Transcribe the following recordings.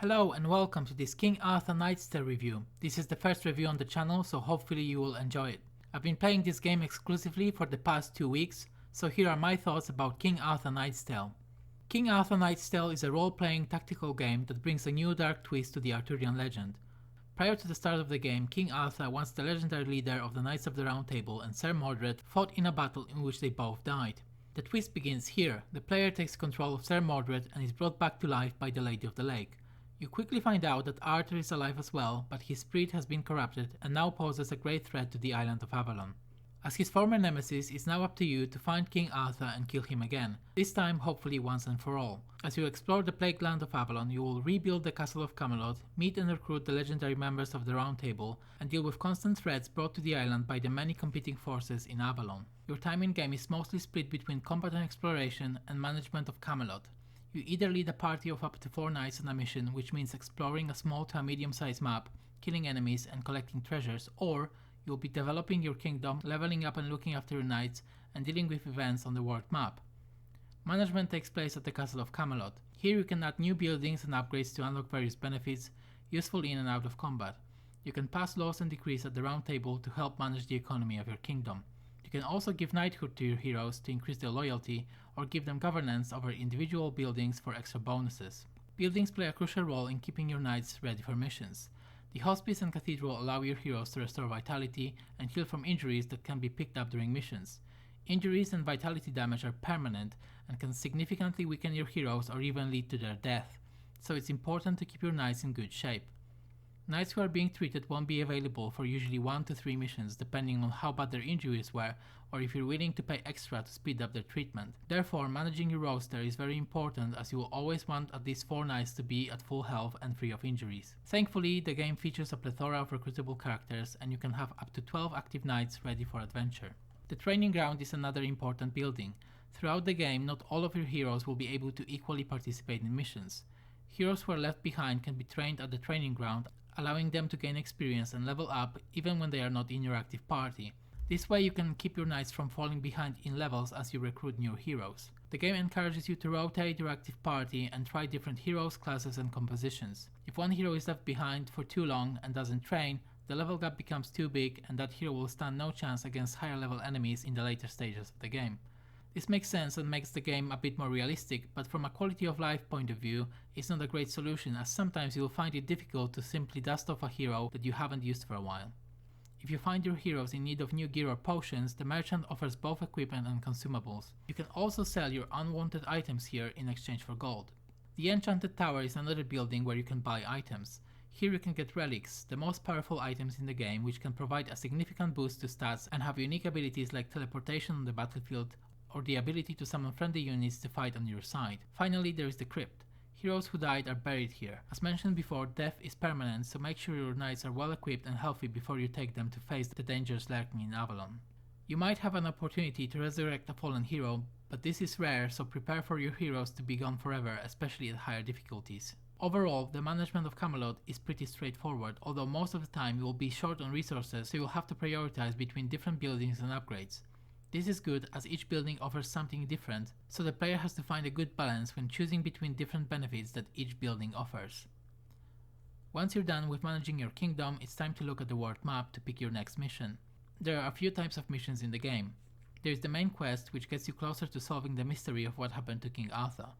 Hello and welcome to this King Arthur Knight's Tale review. This is the first review on the channel, so hopefully you will enjoy it. I've been playing this game exclusively for the past 2 weeks, so here are my thoughts about King Arthur Knight's Tale. King Arthur Knight's Tale is a role-playing tactical game that brings a new dark twist to the Arthurian legend. Prior to the start of the game, King Arthur, once the legendary leader of the Knights of the Round Table, and Sir Mordred fought in a battle in which they both died. The twist begins here. The player takes control of Sir Mordred and is brought back to life by the Lady of the Lake. You quickly find out that Arthur is alive as well, but his spirit has been corrupted and now poses a great threat to the island of Avalon. As his former nemesis, it's now up to you to find King Arthur and kill him again, this time hopefully once and for all. As you explore the plague land of Avalon, you will rebuild the castle of Camelot, meet and recruit the legendary members of the Round Table, and deal with constant threats brought to the island by the many competing forces in Avalon. Your time in game is mostly split between combat and exploration and management of Camelot. You either lead a party of up to 4 knights on a mission, which means exploring a small to a medium-sized map, killing enemies and collecting treasures, or you'll be developing your kingdom, leveling up and looking after your knights, and dealing with events on the world map. Management takes place at the castle of Camelot. Here you can add new buildings and upgrades to unlock various benefits, useful in and out of combat. You can pass laws and decrees at the Round Table to help manage the economy of your kingdom. You can also give knighthood to your heroes to increase their loyalty, or give them governance over individual buildings for extra bonuses. Buildings play a crucial role in keeping your knights ready for missions. The hospice and cathedral allow your heroes to restore vitality and heal from injuries that can be picked up during missions. Injuries and vitality damage are permanent and can significantly weaken your heroes or even lead to their death, so it's important to keep your knights in good shape. Knights who are being treated won't be available for usually 1 to 3 missions depending on how bad their injuries were or if you're willing to pay extra to speed up their treatment. Therefore, managing your roster is very important, as you will always want at least 4 knights to be at full health and free of injuries. Thankfully, the game features a plethora of recruitable characters and you can have up to 12 active knights ready for adventure. The training ground is another important building. Throughout the game, not all of your heroes will be able to equally participate in missions. Heroes who are left behind can be trained at the training ground, allowing them to gain experience and level up even when they are not in your active party. This way you can keep your knights from falling behind in levels as you recruit new heroes. The game encourages you to rotate your active party and try different heroes, classes and compositions. If one hero is left behind for too long and doesn't train, the level gap becomes too big and that hero will stand no chance against higher level enemies in the later stages of the game. This makes sense and makes the game a bit more realistic, but from a quality of life point of view, it's not a great solution, as sometimes you'll find it difficult to simply dust off a hero that you haven't used for a while. If you find your heroes in need of new gear or potions, the merchant offers both equipment and consumables. You can also sell your unwanted items here in exchange for gold. The Enchanted Tower is another building where you can buy items. Here you can get relics, the most powerful items in the game, which can provide a significant boost to stats and have unique abilities like teleportation on the battlefield, or the ability to summon friendly units to fight on your side. Finally, there is the crypt. Heroes who died are buried here. As mentioned before, death is permanent, so make sure your knights are well equipped and healthy before you take them to face the dangers lurking in Avalon. You might have an opportunity to resurrect a fallen hero, but this is rare, so prepare for your heroes to be gone forever, especially at higher difficulties. Overall, the management of Camelot is pretty straightforward, although most of the time you will be short on resources, so you'll have to prioritize between different buildings and upgrades. This is good, as each building offers something different, so the player has to find a good balance when choosing between different benefits that each building offers. Once you're done with managing your kingdom, it's time to look at the world map to pick your next mission. There are a few types of missions in the game. There is the main quest, which gets you closer to solving the mystery of what happened to King Arthur.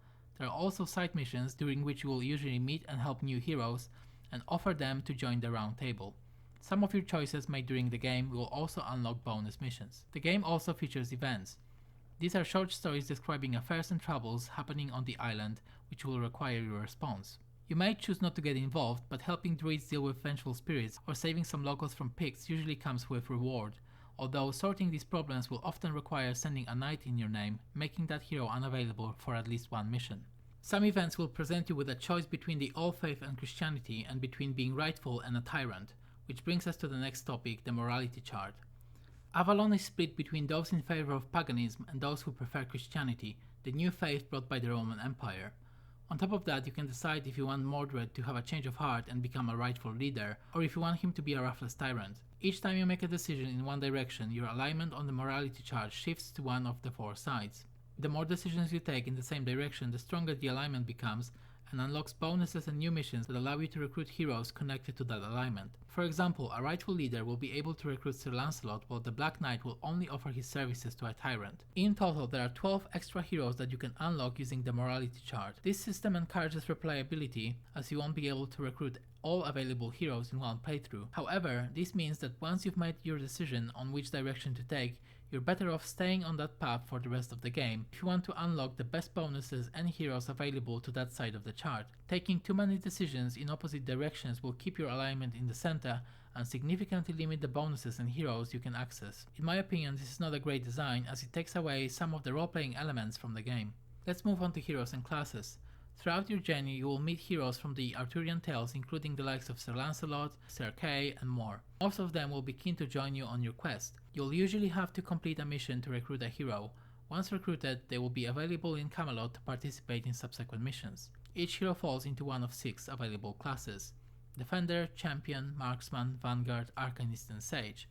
There are also side missions, during which you will usually meet and help new heroes and offer them to join the Round Table. Some of your choices made during the game will also unlock bonus missions. The game also features events. These are short stories describing affairs and troubles happening on the island, which will require your response. You might choose not to get involved, but helping druids deal with vengeful spirits or saving some locals from pigs usually comes with reward, although sorting these problems will often require sending a knight in your name, making that hero unavailable for at least one mission. Some events will present you with a choice between the old faith and Christianity, and between being rightful and a tyrant. Which brings us to the next topic, the morality chart. Avalon is split between those in favor of paganism and those who prefer Christianity, the new faith brought by the Roman Empire. On top of that, you can decide if you want Mordred to have a change of heart and become a rightful leader, or if you want him to be a ruthless tyrant. Each time you make a decision in one direction, your alignment on the morality chart shifts to one of the 4 sides. The more decisions you take in the same direction, the stronger the alignment becomes, and unlocks bonuses and new missions that allow you to recruit heroes connected to that alignment. For example, a rightful leader will be able to recruit Sir Lancelot, while the Black Knight will only offer his services to a tyrant. In total, there are 12 extra heroes that you can unlock using the morality chart. This system encourages replayability, as you won't be able to recruit all available heroes in one playthrough. However, this means that once you've made your decision on which direction to take, you're better off staying on that path for the rest of the game if you want to unlock the best bonuses and heroes available to that side of the chart. Taking too many decisions in opposite directions will keep your alignment in the center and significantly limit the bonuses and heroes you can access. In my opinion, this is not a great design, as it takes away some of the role-playing elements from the game. Let's move on to heroes and classes. Throughout your journey, you will meet heroes from the Arthurian tales, including the likes of Sir Lancelot, Sir Kay, and more. Most of them will be keen to join you on your quest. You'll usually have to complete a mission to recruit a hero. Once recruited, they will be available in Camelot to participate in subsequent missions. Each hero falls into one of 6 available classes: Defender, Champion, Marksman, Vanguard, Arcanist, and Sage.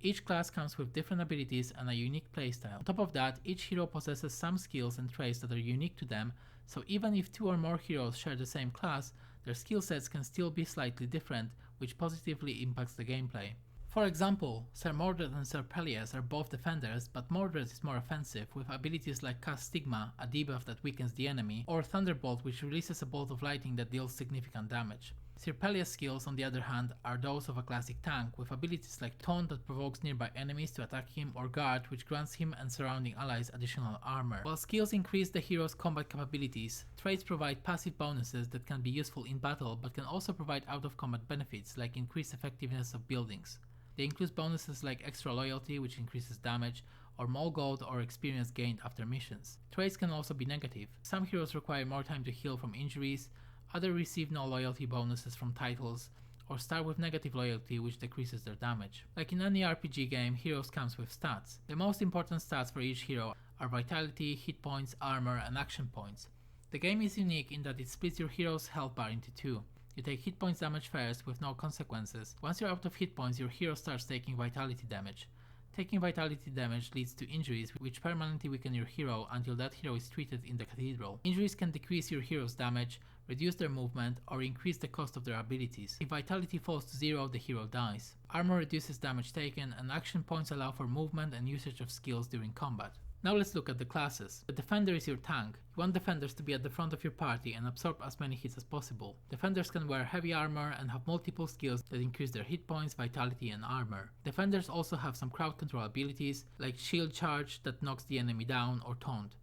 Each class comes with different abilities and a unique playstyle. On top of that, each hero possesses some skills and traits that are unique to them, so even if 2 or more heroes share the same class, their skill sets can still be slightly different, which positively impacts the gameplay. For example, Sir Mordred and Sir Peleus are both defenders, but Mordred is more offensive, with abilities like Cast Stigma, a debuff that weakens the enemy, or Thunderbolt, which releases a bolt of lightning that deals significant damage. Sir Peleus' skills, on the other hand, are those of a classic tank, with abilities like Taunt that provokes nearby enemies to attack him, or Guard, which grants him and surrounding allies additional armor. While skills increase the hero's combat capabilities, traits provide passive bonuses that can be useful in battle, but can also provide out-of-combat benefits like increased effectiveness of buildings. They include bonuses like extra loyalty, which increases damage, or more gold or experience gained after missions. Traits can also be negative. Some heroes require more time to heal from injuries, others receive no loyalty bonuses from titles, or start with negative loyalty, which decreases their damage. Like in any RPG game, heroes comes with stats. The most important stats for each hero are vitality, hit points, armor, and action points. The game is unique in that it splits your hero's health bar into 2. You take hit points damage first with no consequences. Once you're out of hit points, your hero starts taking vitality damage. Taking vitality damage leads to injuries, which permanently weaken your hero until that hero is treated in the cathedral. Injuries can decrease your hero's damage, reduce their movement, or increase the cost of their abilities. If vitality falls to 0, the hero dies. Armor reduces damage taken, and action points allow for movement and usage of skills during combat. Now let's look at the classes. The Defender is your tank. You want defenders to be at the front of your party and absorb as many hits as possible. Defenders can wear heavy armor and have multiple skills that increase their hit points, vitality, and armor. Defenders also have some crowd control abilities, like Shield Charge that knocks the enemy down, or Taunt.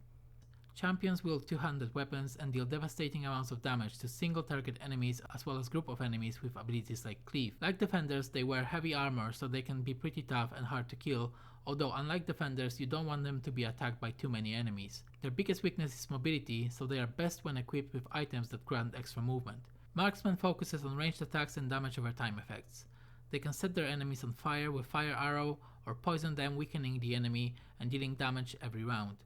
Champions wield two-handed weapons and deal devastating amounts of damage to single target enemies as well as group of enemies with abilities like Cleave. Like defenders, they wear heavy armor, so they can be pretty tough and hard to kill, although unlike defenders, you don't want them to be attacked by too many enemies. Their biggest weakness is mobility, so they are best when equipped with items that grant extra movement. Marksman focuses on ranged attacks and damage over time effects. They can set their enemies on fire with fire arrow or poison them, weakening the enemy and dealing damage every round.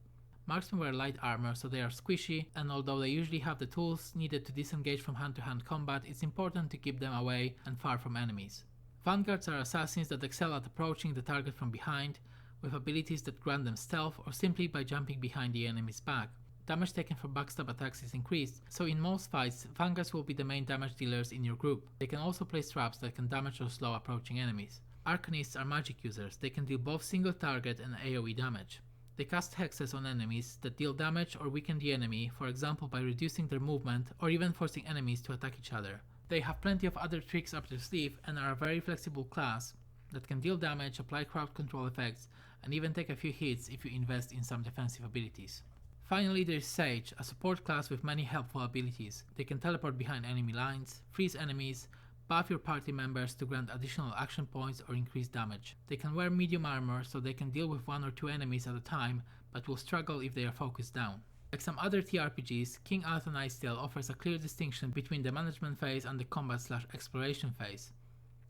Marksmen wear light armor, so they are squishy, and although they usually have the tools needed to disengage from hand-to-hand combat, it's important to keep them away and far from enemies. Vanguards are assassins that excel at approaching the target from behind, with abilities that grant them stealth or simply by jumping behind the enemy's back. Damage taken from backstab attacks is increased, so in most fights, Vanguards will be the main damage dealers in your group. They can also place traps that can damage or slow approaching enemies. Arcanists are magic users. They can deal both single target and AoE damage. They cast hexes on enemies that deal damage or weaken the enemy, for example by reducing their movement or even forcing enemies to attack each other. They have plenty of other tricks up their sleeve and are a very flexible class that can deal damage, apply crowd control effects, and even take a few hits if you invest in some defensive abilities. Finally, there is Sage, a support class with many helpful abilities. They can teleport behind enemy lines, freeze enemies, buff your party members to grant additional action points or increase damage. They can wear medium armor, so they can deal with 1 or 2 enemies at a time, but will struggle if they are focused down. Like some other TRPGs, King Arthur Knight's Tale offers a clear distinction between the management phase and the combat/exploration phase.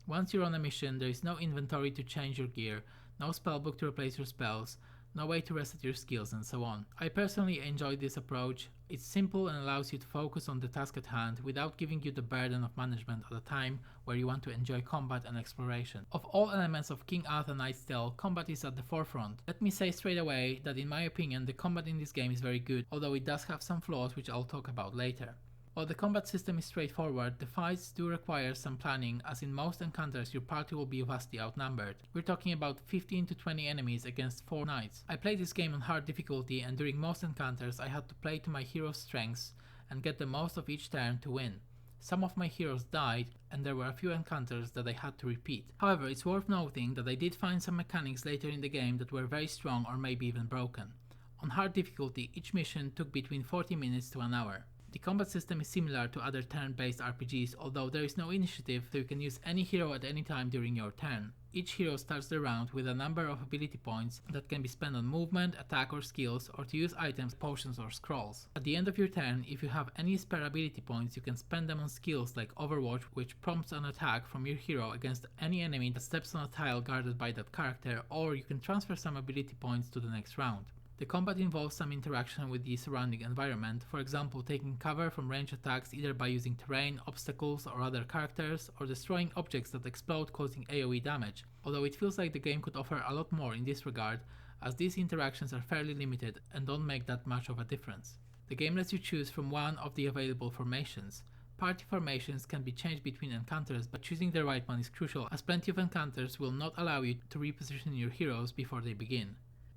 Once you're on a mission, there is no inventory to change your gear, no spellbook to replace your spells, no way to reset your skills, and so on. I personally enjoy this approach. It's simple and allows you to focus on the task at hand without giving you the burden of management at a time where you want to enjoy combat and exploration. Of all elements of King Arthur Knight's Tale, combat is at the forefront. Let me say straight away that in my opinion the combat in this game is very good, although it does have some flaws which I'll talk about later. While the combat system is straightforward, the fights do require some planning, as in most encounters your party will be vastly outnumbered. We're talking about 15 to 20 enemies against 4 knights. I played this game on hard difficulty, and during most encounters I had to play to my hero's strengths and get the most of each turn to win. Some of my heroes died, and there were a few encounters that I had to repeat. However, it's worth noting that I did find some mechanics later in the game that were very strong or maybe even broken. On hard difficulty, each mission took between 40 minutes to an hour. The combat system is similar to other turn-based RPGs, although there is no initiative, so you can use any hero at any time during your turn. Each hero starts the round with a number of ability points that can be spent on movement, attack or skills, or to use items, potions or scrolls. At the end of your turn, if you have any spare ability points, you can spend them on skills like Overwatch, which prompts an attack from your hero against any enemy that steps on a tile guarded by that character, or you can transfer some ability points to the next round. The combat involves some interaction with the surrounding environment, for example taking cover from ranged attacks either by using terrain, obstacles or other characters, or destroying objects that explode causing AoE damage, although it feels like the game could offer a lot more in this regard, as these interactions are fairly limited and don't make that much of a difference. The game lets you choose from one of the available formations. Party formations can be changed between encounters, but choosing the right one is crucial, as plenty of encounters will not allow you to reposition your heroes before they begin.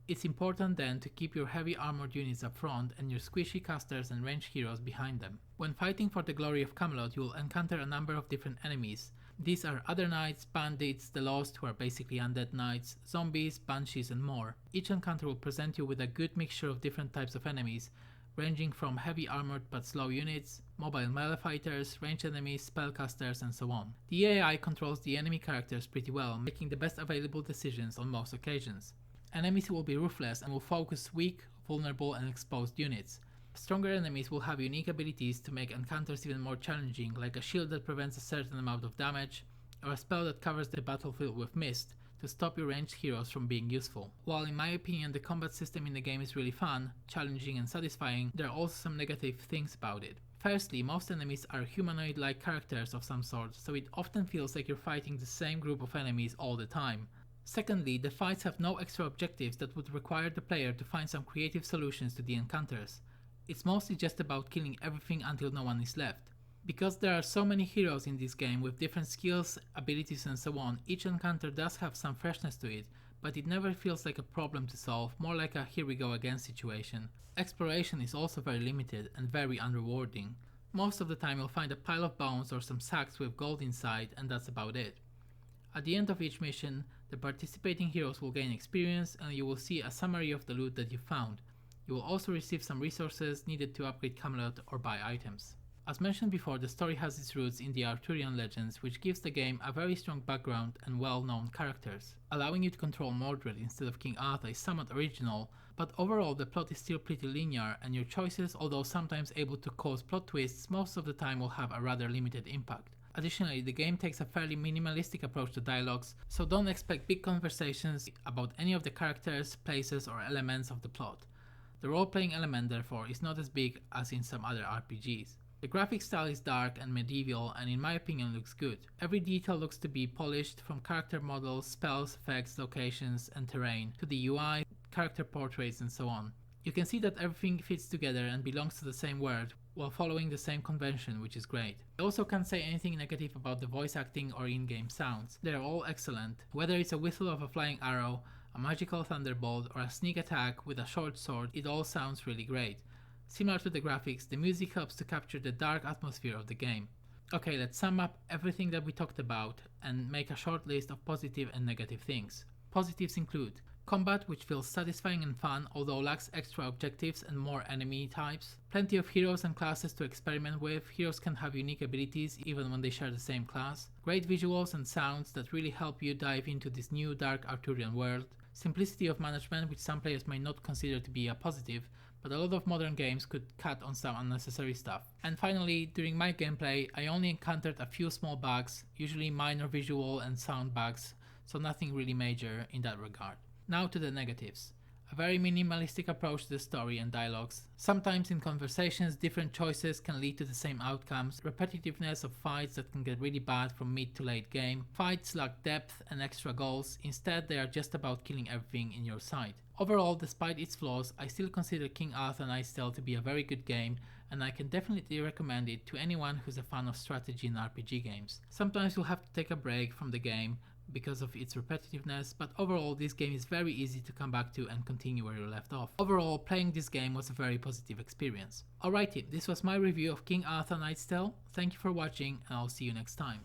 It's important then to keep your heavy armored units up front and your squishy casters and ranged heroes behind them. When fighting for the glory of Camelot, you will encounter a number of different enemies. These are other knights, bandits, the lost who are basically undead knights, zombies, banshees and more. Each encounter will present you with a good mixture of different types of enemies, ranging from heavy armored but slow units, mobile melee fighters, ranged enemies, spellcasters and so on. The AI controls the enemy characters pretty well, making the best available decisions on most occasions. Enemies will be ruthless and will focus weak, vulnerable and exposed units. Stronger enemies will have unique abilities to make encounters even more challenging, like a shield that prevents a certain amount of damage, or a spell that covers the battlefield with mist to stop your ranged heroes from being useful. While in my opinion the combat system in the game is really fun, challenging and satisfying, there are also some negative things about it. Firstly, most enemies are humanoid-like characters of some sort, so it often feels like you're fighting the same group of enemies all the time. Secondly, the fights have no extra objectives that would require the player to find some creative solutions to the encounters. It's mostly just about killing everything until no one is left. Because there are so many heroes in this game with different skills, abilities and so on, each encounter does have some freshness to it, but it never feels like a problem to solve, more like a here we go again situation. Exploration is also very limited and very unrewarding. Most of the time you'll find a pile of bones or some sacks with gold inside, and that's about it. At the end of each mission, the participating heroes will gain experience and you will see a summary of the loot that you found. You will also receive some resources needed to upgrade Camelot or buy items. As mentioned before, the story has its roots in the Arthurian legends, which gives the game a very strong background and well-known characters. Allowing you to control Mordred instead of King Arthur is somewhat original, but overall the plot is still pretty linear and your choices, although sometimes able to cause plot twists, most of the time will have a rather limited impact. Additionally, the game takes a fairly minimalistic approach to dialogues, so don't expect big conversations about any of the characters, places or elements of the plot. The role-playing element therefore is not as big as in some other RPGs. The graphic style is dark and medieval and in my opinion looks good. Every detail looks to be polished, from character models, spells, effects, locations and terrain, to the UI, character portraits and so on. You can see that everything fits together and belongs to the same world, while following the same convention, which is great. I also can't say anything negative about the voice acting or in-game sounds. They are all excellent. Whether it's a whistle of a flying arrow, a magical thunderbolt or a sneak attack with a short sword, it all sounds really great. Similar to the graphics, the music helps to capture the dark atmosphere of the game. Okay, let's sum up everything that we talked about and make a short list of positive and negative things. Positives include combat, which feels satisfying and fun, although lacks extra objectives and more enemy types. Plenty of heroes and classes to experiment with. Heroes can have unique abilities even when they share the same class. Great visuals and sounds that really help you dive into this new dark Arthurian world. Simplicity of management, which some players may not consider to be a positive, but a lot of modern games could cut on some unnecessary stuff. And finally, during my gameplay, I only encountered a few small bugs, usually minor visual and sound bugs, so nothing really major in that regard. Now to the negatives. A very minimalistic approach to the story and dialogues. Sometimes in conversations, different choices can lead to the same outcomes. Repetitiveness of fights that can get really bad from mid to late game. Fights lack depth and extra goals. Instead, they are just about killing everything in your sight. Overall, despite its flaws, I still consider King Arthur Knight's Tale to be a very good game and I can definitely recommend it to anyone who's a fan of strategy and RPG games. Sometimes you'll have to take a break from the game because of its repetitiveness, but overall this game is very easy to come back to and continue where you left off. Overall, playing this game was a very positive experience. Alrighty, this was my review of King Arthur Knight's Tale. Thank you for watching, and I'll see you next time.